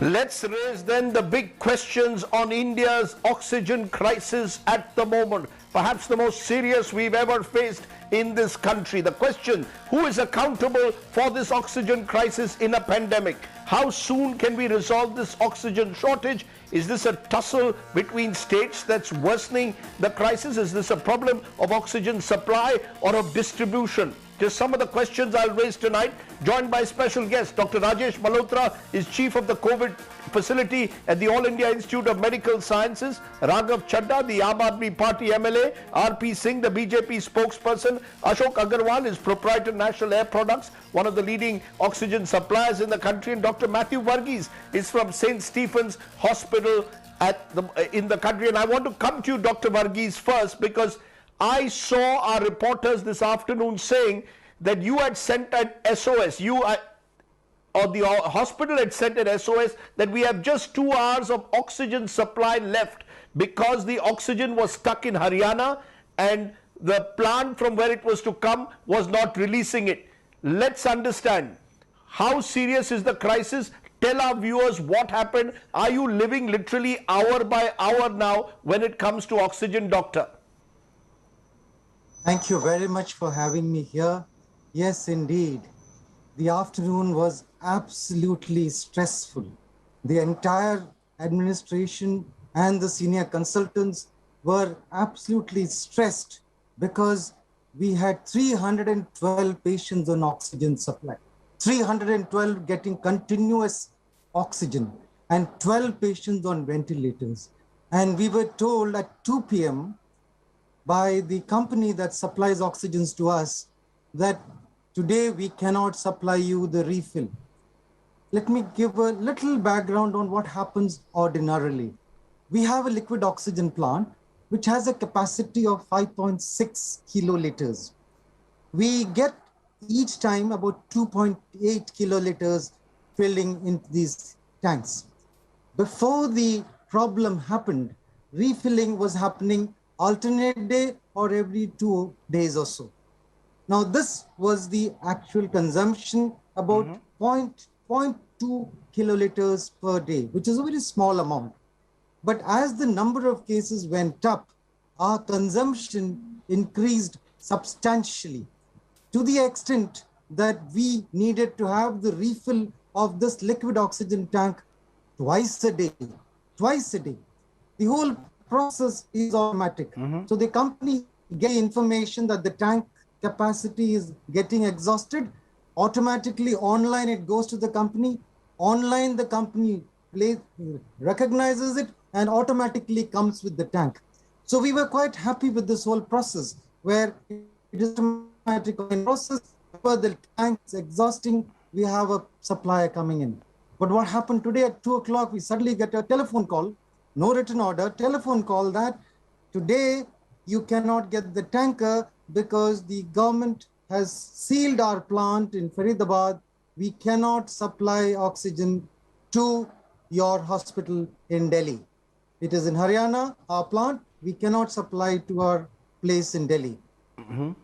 Let's raise then the big questions on India's oxygen crisis at the moment, perhaps the most serious we've ever faced in this country. The question, who is accountable for this oxygen crisis in a pandemic? How soon can we resolve this oxygen shortage? Is this a tussle between states that's worsening the crisis? Is this a problem of oxygen supply or of distribution? Just some of the questions I'll raise tonight, joined by special guest. Dr. Rajesh Malhotra is chief of the COVID facility at the All India Institute of Medical Sciences. Raghav Chadha, the Aam Aadmi Party MLA. R.P. Singh, the BJP spokesperson. Ashok Agarwal is proprietor National Air Products, one of the leading oxygen suppliers in the country. And Dr. Matthew Varghese is from St. Stephen's Hospital in the country. And I want to come to you, Dr. Varghese, first, because I saw our reporters this afternoon saying that you had sent an SOS, or the hospital had sent an SOS that we have just 2 hours of oxygen supply left because the oxygen was stuck in Haryana and the plant from where it was to come was not releasing it. Let's understand, how serious is the crisis? Tell our viewers what happened. Are you living literally hour by hour now when it comes to oxygen, doctor? Thank you very much for having me here. Yes, indeed. The afternoon was absolutely stressful. The entire administration and the senior consultants were absolutely stressed because we had 312 patients on oxygen supply, 312 getting continuous oxygen, and 12 patients on ventilators. And we were told at 2 p.m. by the company that supplies oxygens to us that today we cannot supply you the refill. Let me give a little background on what happens ordinarily. We have a liquid oxygen plant which has a capacity of 5.6 kiloliters. We get each time about 2.8 kiloliters filling in these tanks. Before the problem happened, refilling was happening alternate day or every 2 days or so. Now this was the actual consumption, about 0.2 kiloliters per day, which is a very small amount. But as the number of cases went up, our consumption increased substantially to the extent that we needed to have the refill of this liquid oxygen tank twice a day. The whole process is automatic. So the company gets information that the tank capacity is getting exhausted. Automatically online it goes to the company. Online the company recognizes it and automatically comes with the tank. So we were quite happy with this whole process where it is automatic process. Where the tank is exhausting, we have a supplier coming in. But what happened today at 2 o'clock, we suddenly get a telephone call, no written order, telephone call that today you cannot get the tanker because the government has sealed our plant in Faridabad. We cannot supply oxygen to your hospital in Delhi. It is in Haryana, our plant. We cannot supply to our place in Delhi.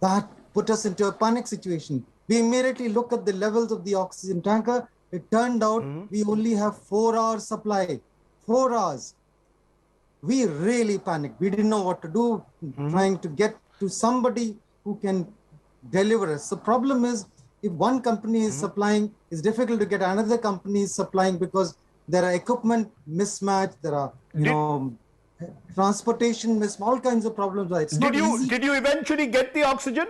That put us into a panic situation. We immediately look at the levels of the oxygen tanker. It turned out we only have 4 hours supply. 4 hours. We really panicked. We didn't know what to do, trying to get to somebody who can deliver us. The problem is, if one company is supplying, it's difficult to get another company is supplying because there are equipment mismatch, there are transportation mismatch, all kinds of problems. Did you eventually get the oxygen?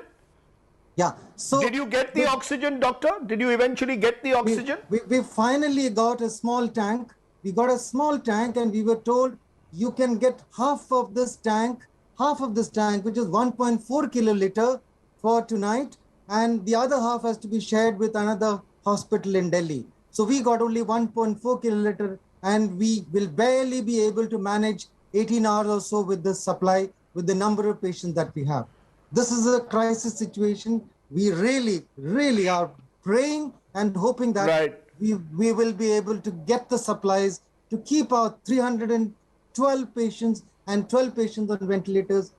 Yeah. So did you get the oxygen, doctor? Did you eventually get the oxygen? We finally got a small tank. We got a small tank and we were told you can get half of this tank, which is 1.4 kiloliter for tonight. And the other half has to be shared with another hospital in Delhi. So we got only 1.4 kiloliter and we will barely be able to manage 18 hours or so with this supply with the number of patients that we have. This is a crisis situation. We really are praying and hoping that we will be able to get the supplies to keep our 312 patients and 12 patients on ventilators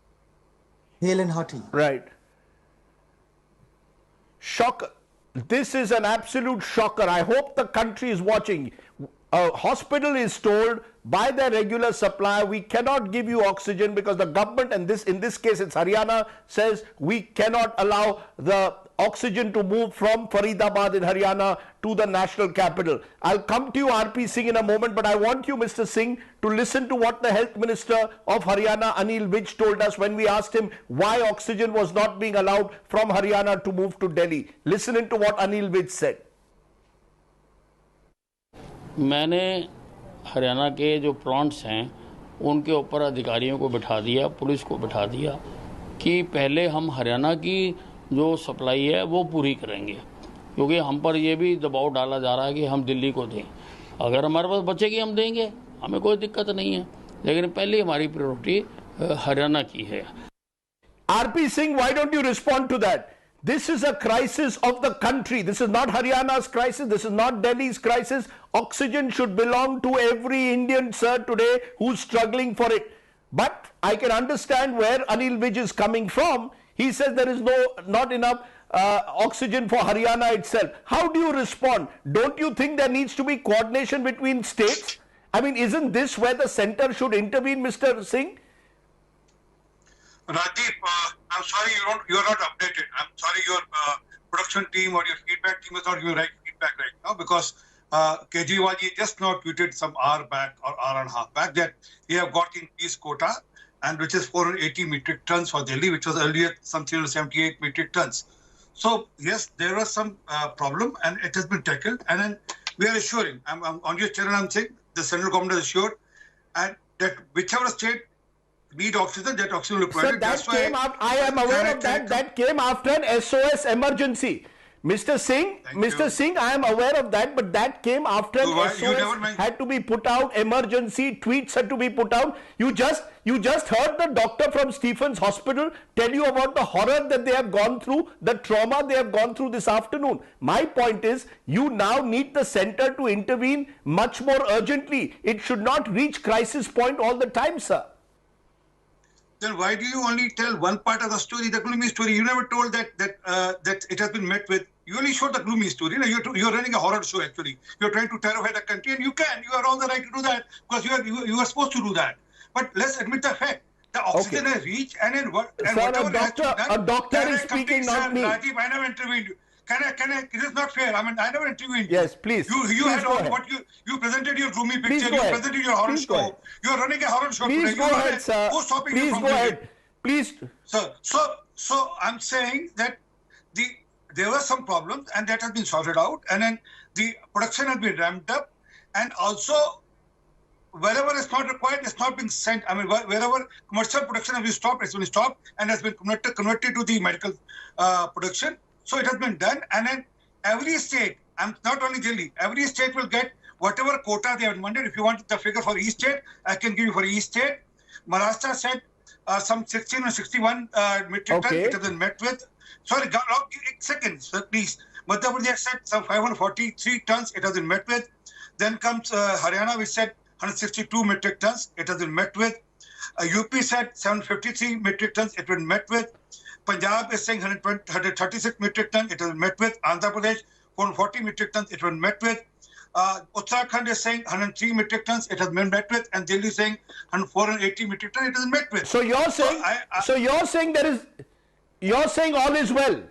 hale and hearty. Right. Shocker. This is an absolute shocker. I hope the country is watching. a hospital is told by their regular supplier, we cannot give you oxygen because the government, and in this case it's Haryana, says we cannot allow the oxygen to move from Faridabad in Haryana to the national capital. I'll come to you, RP Singh, in a moment, but I want you, Mr. Singh, to listen to what the Health Minister of Haryana, Anil Vij, told us when we asked him why oxygen was not being allowed from Haryana to move to Delhi. Listen to what Anil Vij said. मैंने हरियाणा के जो plants हैं उनके ऊपर अधिकारियों को बिठा दिया, पुलिस को बिठा दिया कि पहले हम हरियाणा की जो सप्लाई है वो पूरी करेंगे, क्योंकि हम पर ये भी दबाव डाला जा रहा है कि हम दिल्ली को दें। अगर हमारे पास बचेगी हम देंगे, हमें कोई दिक्कत नहीं है, लेकिन पहले हमारी प्रायोरिटी हरियाणा की है। RP Singh, why don't you respond to that? This is a crisis of the country. This is not Haryana's crisis. This is not Delhi's crisis. Oxygen should belong to every Indian, sir, today who's struggling for it. But I can understand where Anil Vij is coming from. He says there is not enough oxygen for Haryana itself. How do you respond? Don't you think there needs to be coordination between states? I mean, isn't this where the center should intervene, Mr. Singh? Rajiv, I'm sorry you are not updated. I'm sorry your production team or your feedback team is not giving right feedback right now, because Kejriwal ji just now tweeted some hour back or hour and a half back that he have got increased quota, and which is 480 metric tons for Delhi, which was earlier some 378 metric tons. So yes, there was some problem and it has been tackled, and then we are assuring, I'm on your channel, I'm saying the central government is assured, and that whichever state need oxygen, that oxygen will be provided. So that came out, I am aware of that. That came after an SOS emergency. Mr. Singh, I am aware of that, but that came after an SOS had to be put out, emergency tweets had to be put out. You just heard the doctor from Stephen's Hospital tell you about the horror that they have gone through, the trauma they have gone through this afternoon. My point is, you now need the center to intervene much more urgently. It should not reach crisis point all the time, sir. Then why do you only tell one part of the story, the gloomy story? You never told that it has been met with. You only showed the gloomy story. You know, you're running a horror show actually. You're trying to terrify the country, and you are on the right to do that because you are supposed to do that. But let's admit the fact: the oxygen has reached, and then what? And sir, whatever a doctor is speaking, not me. Rajiv, I never intervened. Can I? It is not fair. I mean, I never intervened. Yes, please. You had all what you presented your gloomy picture. You presented your horror show. You are running a horror show. Please go ahead, sir. Please go ahead. Please. So I'm saying that there were some problems and that has been sorted out, and then the production has been ramped up, and also wherever it's not required, it's not being sent. I mean, wherever commercial production has been stopped, it's been stopped and has been converted to the medical production. So it has been done, and then every state, not only Delhi, every state will get whatever quota they have demanded. If you want the figure for each state, I can give you for each state. Maharashtra said some 16 or 61 metric tons. It has been met with. Sorry, seconds, please. Madhya Pradesh said some 543 tons. It has been met with. Then comes Haryana, which said 162 metric tons. It has been met with. UP said 753 metric tons. It has been met with. Punjab is saying 136 metric tons. It has been met with. Andhra Pradesh 440 metric tons. It has been met with. Uttarakhand is saying 103 metric tons. It has been met with, and Delhi is saying 480 metric tons. It has been met with. So you're saying, you're saying all is well.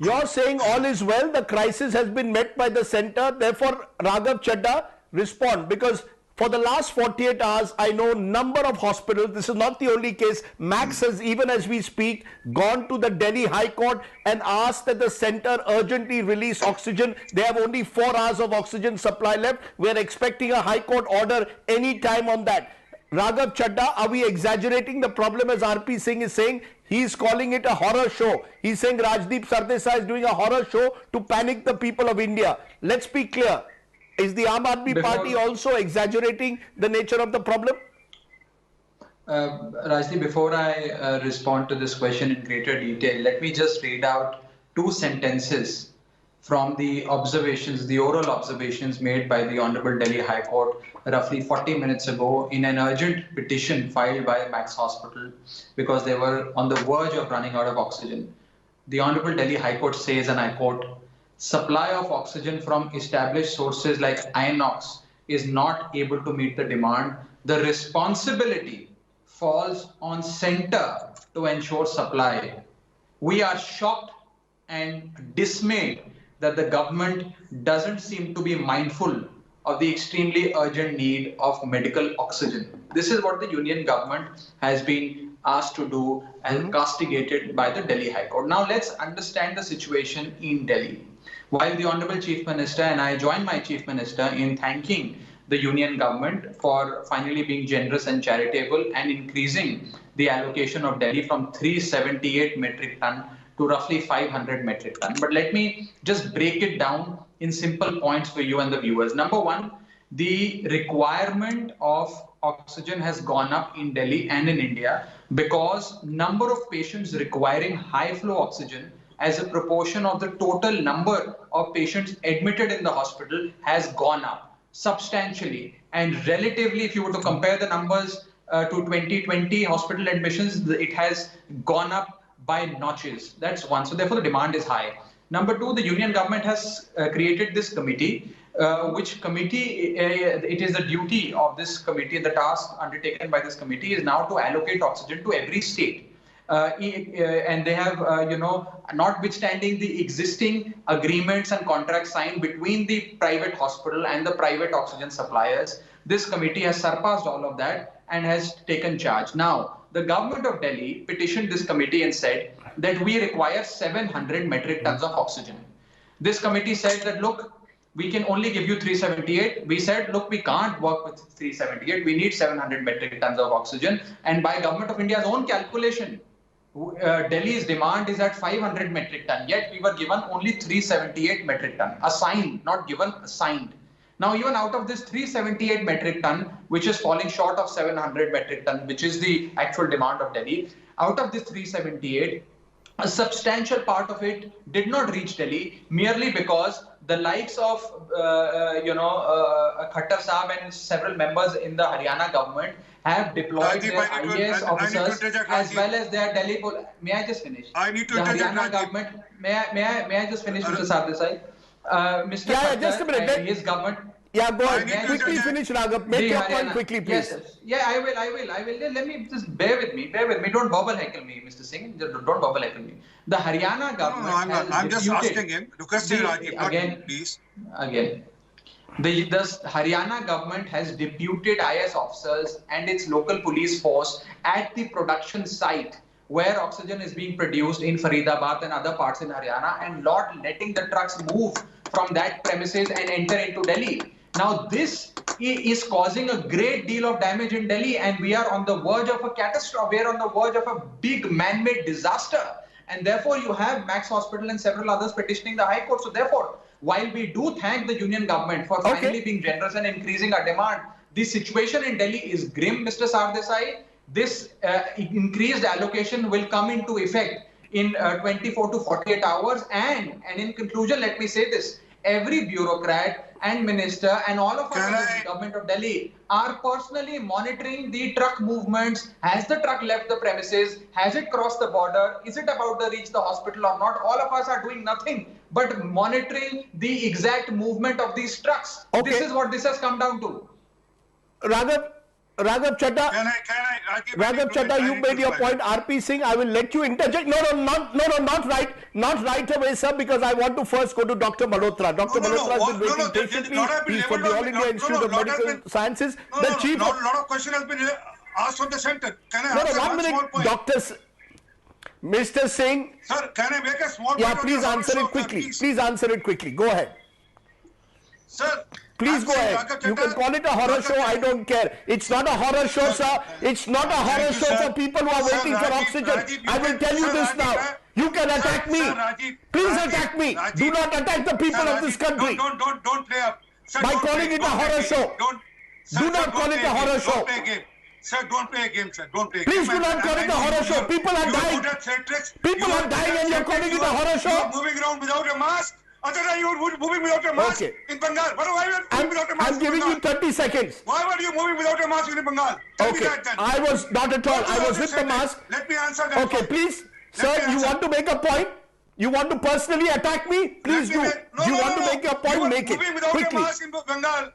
You're saying all is well. The crisis has been met by the center. Therefore, Raghav Chadha, respond, because for the last 48 hours, I know number of hospitals, this is not the only case, Max has, even as we speak, gone to the Delhi High Court and asked that the center urgently release oxygen. They have only 4 hours of oxygen supply left. We are expecting a High Court order any time on that. Raghav Chadha, are we exaggerating the problem, as RP Singh is saying? He is calling it a horror show. He's saying Rajdeep Sardesai is doing a horror show to panic the people of India. Let's be clear. Is the Aam Aadmi Party also exaggerating the nature of the problem? Rajdeep, before I respond to this question in greater detail, let me just read out 2 sentences from the observations, the oral observations made by the Honorable Delhi High Court roughly 40 minutes ago in an urgent petition filed by Max Hospital because they were on the verge of running out of oxygen. The Honorable Delhi High Court says, and I quote, "Supply of oxygen from established sources like Inox is not able to meet the demand, the responsibility falls on center to ensure supply. We are shocked and dismayed that the government doesn't seem to be mindful of the extremely urgent need of medical oxygen. This is what the union government has been asked to do and castigated by the Delhi High Court. Now let's understand the situation in Delhi. While the Honorable Chief Minister, and I join my Chief Minister in thanking the union government for finally being generous and charitable and increasing the allocation of Delhi from 378 metric ton to roughly 500 metric ton. But let me just break it down in simple points for you and the viewers. Number one, the requirement of oxygen has gone up in Delhi and in India because number of patients requiring high flow oxygen as a proportion of the total number of patients admitted in the hospital has gone up substantially. And relatively, if you were to compare the numbers to 2020 hospital admissions, it has gone up by notches. That's one. So therefore, the demand is high. Number two, the union government has created this committee, which committee, it is the duty of this committee, the task undertaken by this committee is now to allocate oxygen to every state. And they have, notwithstanding the existing agreements and contracts signed between the private hospital and the private oxygen suppliers, this committee has surpassed all of that and has taken charge. Now, the government of Delhi petitioned this committee and said that we require 700 metric tons of oxygen. This committee said that, look, we can only give you 378. We said, look, we can't work with 378. We need 700 metric tons of oxygen. And by Government of India's own calculation, Delhi's demand is at 500 metric ton. Yet we were given only 378 metric ton. Assigned, not given, assigned. Now, even out of this 378 metric ton, which is falling short of 700 metric ton, which is the actual demand of Delhi, out of this 378, a substantial part of it did not reach Delhi merely because the likes of, Khattar Saab and several members in the Haryana government have deployed their IAS officers as well as their Delhi police. May I just finish? I need to the interject, Haryana government. May I just finish, Mr. Sardesai? Mr. Yeah, just a minute. And his government. Yeah, go ahead. Quickly finish, Raghav. Make your point quickly, please. Yes. Yeah, I will. Let me just bear with me. Don't bubble heckle me, Mr. Singh. Don't bubble heckle me. The Haryana government. No, I'm just asking him. Requesting Rajiv, again, please. Again. The Haryana government has deputed IS officers and its local police force at the production site where oxygen is being produced in Faridabad and other parts in Haryana and not letting the trucks move from that premises and enter into Delhi. Now, this is causing a great deal of damage in Delhi, and we are on the verge of a catastrophe. We are on the verge of a big man-made disaster. And therefore, you have Max Hospital and several others petitioning the High Court. So therefore, while we do thank the union government for finally being generous and increasing our demand, the situation in Delhi is grim, Mr. Sardesai. This increased allocation will come into effect in 24 to 48 hours. And in conclusion, let me say this. Every bureaucrat and minister and all of us in the government of Delhi are personally monitoring the truck movements. Has the truck left the premises? Has it crossed the border? Is it about to reach the hospital or not? All of us are doing nothing but monitoring the exact movement of these trucks. Okay. This is what this has come down to. Raghav Chaddha, Raghav Chaddha, you made your point. RP Singh, I will let you interject. No, not right away, sir, because I want to first go to Dr. Malhotra. Dr. Malhotra has been waiting patiently. He's from the All India Institute of Medical Sciences. The chief. A lot of questions have been asked from the center. Can I answer 1 minute, Doctor. Mr. Singh. Sir, can I make a small point? Yeah, please answer it quickly. Please answer it quickly. Go ahead. Sir. Please go ahead. You can call it a horror show. I don't care. It's not a horror show, sir. It's not a horror show for people who are waiting for oxygen. I will tell you this now. You can attack me. Please attack me. Do not attack the people of this country. Don't play up. By calling it a horror show. Do not call it a horror show. Sir, don't play a game, sir. Don't play a game. Please do not call it a horror show. People are dying. People are dying and you're calling it a horror show. You are moving around without a mask. Other than you were moving without a mask in Bengal. Why were you moving without a mask? I'm giving you 30 seconds. Why were you moving without a mask in Bengal? Tell me that then. I was not at all. I was with the mask. Let me answer that. Okay, please. Sir, you want to make a point? You want to personally attack me? Please do. You want to make your point? Make it moving without quickly. a mask in Bengal.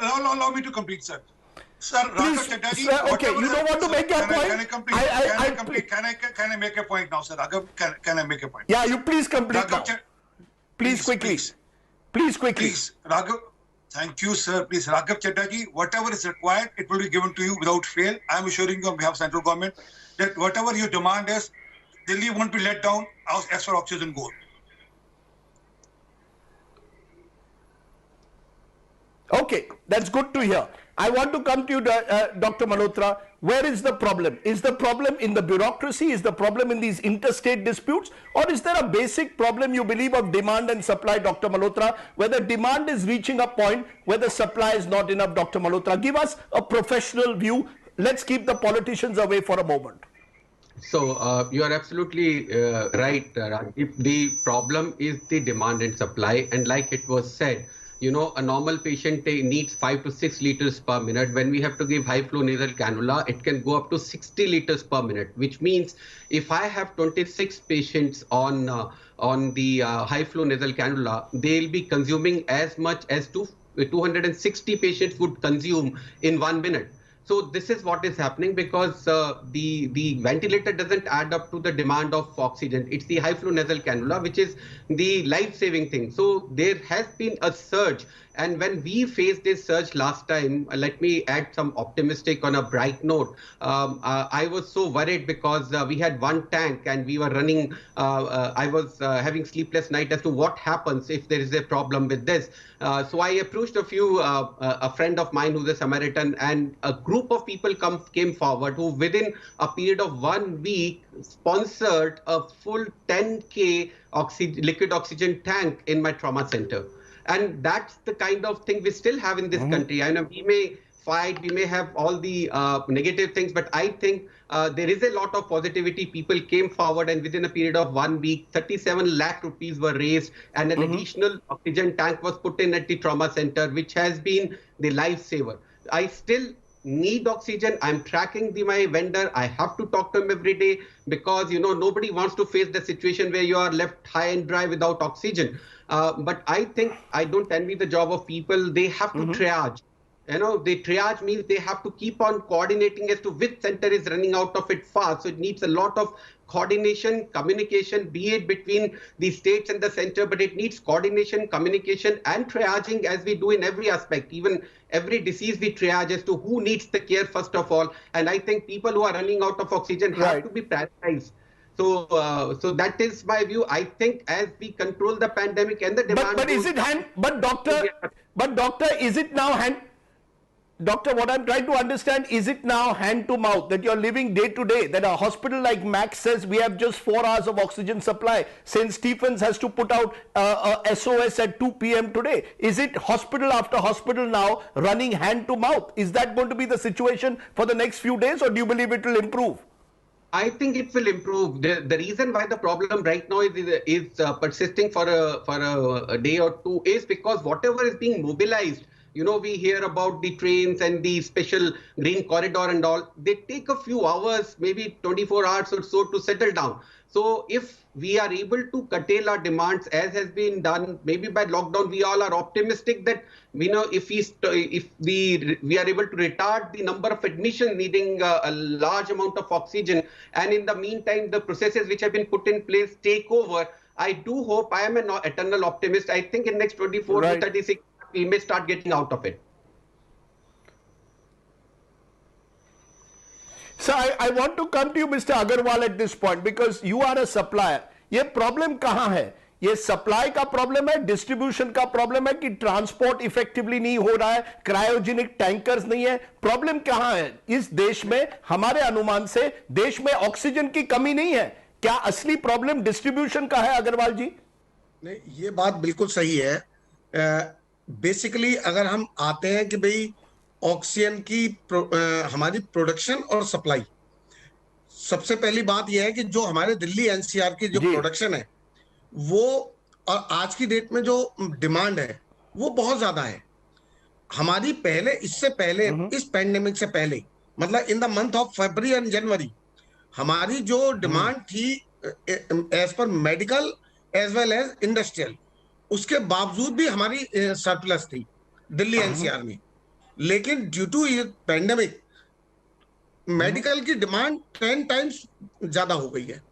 allow me to complete, sir. Sir, Please, Raghav Chatterjee, sir, okay, whatever you don't want to sir, make your point? Can I complete? Can I make a point now, sir? Raghav, can I make a point? Yeah, you please complete now. Please quickly. Please quickly. Please, Raghav. Thank you, sir. Please, Raghav Chatterjee, whatever is required, it will be given to you without fail. I am assuring you on behalf of central government that whatever your demand is, Delhi won't be let down as for oxygen goal. Okay, that's good to hear. I want to come to you, Dr. Malhotra. Where is the problem? Is the problem in the bureaucracy? Is the problem in these interstate disputes? Or is there a basic problem you believe of demand and supply, Dr. Malhotra, where the demand is reaching a point where the supply is not enough, Dr. Malhotra? Give us a professional view. Let's keep the politicians away for a moment. So you are absolutely right, Rajiv. The problem is the demand and supply. And like it was said, you know, a normal patient needs 5 to 6 liters per minute. When we have to give high flow nasal cannula, it can go up to 60 liters per minute, which means if I have 26 patients on the high flow nasal cannula, they'll be consuming as much as 260 patients would consume in 1 minute. So this is what is happening because the ventilator doesn't add up to the demand of oxygen. It's the high flow nasal cannula, which is the life-saving thing. So there has been a surge. And when we faced this surge last time, let me add some optimistic on a bright note. I was so worried because we had one tank and we were running. I was having sleepless night as to what happens if there is a problem with this. So I approached a friend of mine who's a Samaritan, and a group of people came forward who within a period of 1 week sponsored a full 10K liquid oxygen tank in my trauma center. And that's the kind of thing we still have in this country. I know we may fight, we may have all the negative things, but I think there is a lot of positivity. People came forward, and within a period of 1 week, 37 lakh rupees were raised, and an additional oxygen tank was put in at the trauma center, which has been the lifesaver. I still need oxygen. I'm tracking my vendor. I have to talk to him every day because, you know, nobody wants to face the situation where you are left high and dry without oxygen. But I think I don't envy the job of people. They have to triage. You know, the triage means they have to keep on coordinating as to which center is running out of it fast. So it needs a lot of coordination, communication, be it between the states and the center, but it needs coordination, communication, and triaging as we do in every aspect. Even every disease we triage as to who needs the care first of all. And I think people who are running out of oxygen have to be prioritized. So that is my view. I think as we control the pandemic and the demand. But is it doctor, is it now Doctor, what I'm trying to understand, is it now hand to mouth that you're living day to day, that a hospital like Max says we have just 4 hours of oxygen supply, St. Stephen's has to put out a SOS at 2 p.m. today. Is it hospital after hospital now running hand to mouth? Is that going to be the situation for the next few days, or do you believe it will improve? I think it will improve. The reason why the problem right now is persisting for a day or two is because whatever is being mobilized, you know, we hear about the trains and the special green corridor and all. They take a few hours, maybe 24 hours or so to settle down. So if we are able to curtail our demands as has been done, maybe by lockdown, we all are optimistic that, you know, if we are able to retard the number of admissions needing a large amount of oxygen, and in the meantime, the processes which have been put in place take over, I do hope, I am an eternal optimist. I think in next 24 to 36, we may start getting out of it. So I want to come to you, Mr. Agarwal, at this point, because you are a supplier. ये problem कहाँ है? ये supply का problem है, distribution का problem है कि transport effectively नहीं हो रहा है, cryogenic tankers नहीं है. Problem कहाँ है? इस देश में हमारे अनुमान से देश में ऑक्सीजन की कमी नहीं है. क्या असली problem distribution का है, अग्रवाल जी? नहीं, ये बात बिल्कुल सही है. बेसिकली अगर हम आते हैं कि भाई ऑक्सीजन की हमारी प्रोडक्शन और सप्लाई, सबसे पहली बात यह है कि जो हमारे दिल्ली एनसीआर की जो प्रोडक्शन है वो, और आज की डेट में जो डिमांड है वो बहुत ज्यादा है. हमारी पहले, इससे पहले, इस पैंडेमिक से पहले, मतलब in the month of February and January, हमारी जो डिमांड थी as per medical as well as industrial, उसके बावजूद भी हमारी सरप्लस थी दिल्ली एनसीआर में. लेकिन ड्यू टू ये पैंडेमिक मेडिकल की डिमांड 10 टाइम्स ज्यादा हो गई है।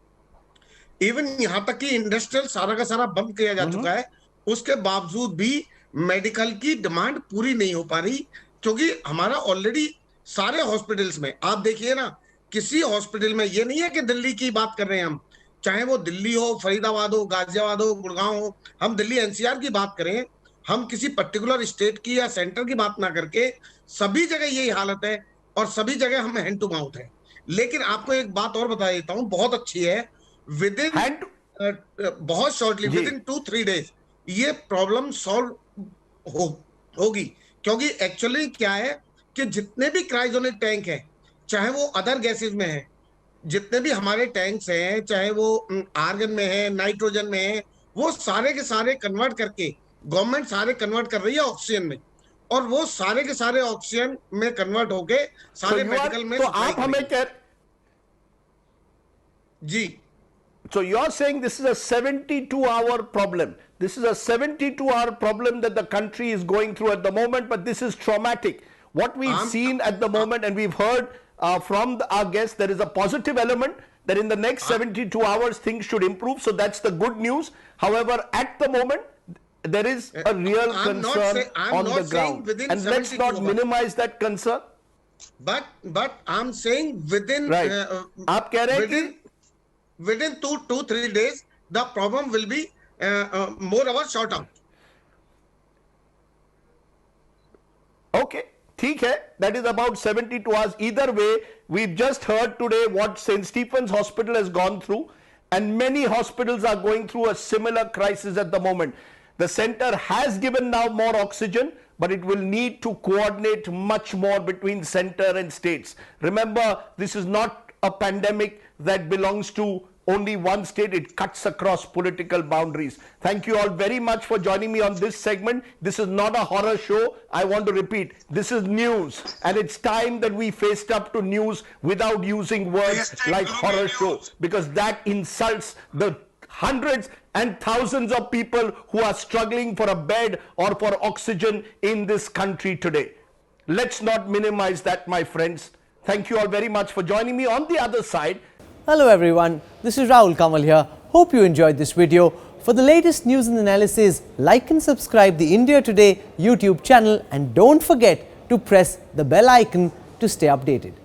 इवन यहां तक कि इंडस्ट्रियल सारा का सारा बंद किया जा चुका है, उसके बावजूद भी मेडिकल की डिमांड पूरी नहीं हो पा रही, क्योंकि हमारा ऑलरेडी सारे हॉस्पिटल्स में आप देखिए ना, किसी हॉस्पिटल में ये नहीं है कि दिल्ली की बात कर रहे हैं हम, चाहे वो दिल्ली हो, फरीदाबाद हो, गाजियाबाद हो, गुड़गांव हो, हम दिल्ली एनसीआर की बात करें, हम किसी पर्टिकुलर स्टेट की या सेंटर की बात ना करके सभी जगह यही हालत है और सभी जगह हम हैंड टू माउथ है। लेकिन आपको एक बात और बता देता हूं, बहुत अच्छी है, विद इन बहुत शॉर्टली विद इन 2-3 डेज ये प्रॉब्लम सॉल्व होगी। क्योंकि एक्चुअली क्या है कि जितने भी क्रायोजेनिक टैंक हैं, चाहे वो अदर गैसेज में है, जितने भी हमारे टैंक्स हैं, चाहे वो आर्गन में है, नाइट्रोजन में है, वो सारे के सारे कन्वर्ट करके गवर्नमेंट सारे कन्वर्ट कर रही है ऑक्सीजन में, और वो सारे के सारे ऑक्सीजन में कन्वर्ट होके सारे मेडिकल में। तो आप हमें जी, so you're saying this is a 72-hour problem. This is a 72-hour problem that the country is going through at the moment, but this is traumatic. What we've seen at the moment, and we've heard from our guests, there is a positive element that in the next 72 hours things should improve. So that's the good news. However, at the moment, there is a real concern on the ground. And let's not minimize that concern. But I'm saying within, right. आप कह रहे हैं कि within 2-3 days, the problem will be more or short out. Okay, ठीक है. That is about 72 hours. Either way, we've just heard today what St. Stephen's Hospital has gone through, and many hospitals are going through a similar crisis at the moment. The center has given now more oxygen, but it will need to coordinate much more between center and states. Remember, this is not a pandemic that belongs to only one state. It cuts across political boundaries. Thank you all very much for joining me on this segment. This is not a horror show. I want to repeat, this is news, and it's time that we faced up to news without using words like horror show, because that insults the hundreds and thousands of people who are struggling for a bed or for oxygen in this country today. Let's not minimize that, my friends. Thank you all very much for joining me. On the other side, hello everyone, this is Rahul Kamal here. Hope you enjoyed this video. For the latest news and analysis, like and subscribe the India Today YouTube channel, and don't forget to press the bell icon to stay updated.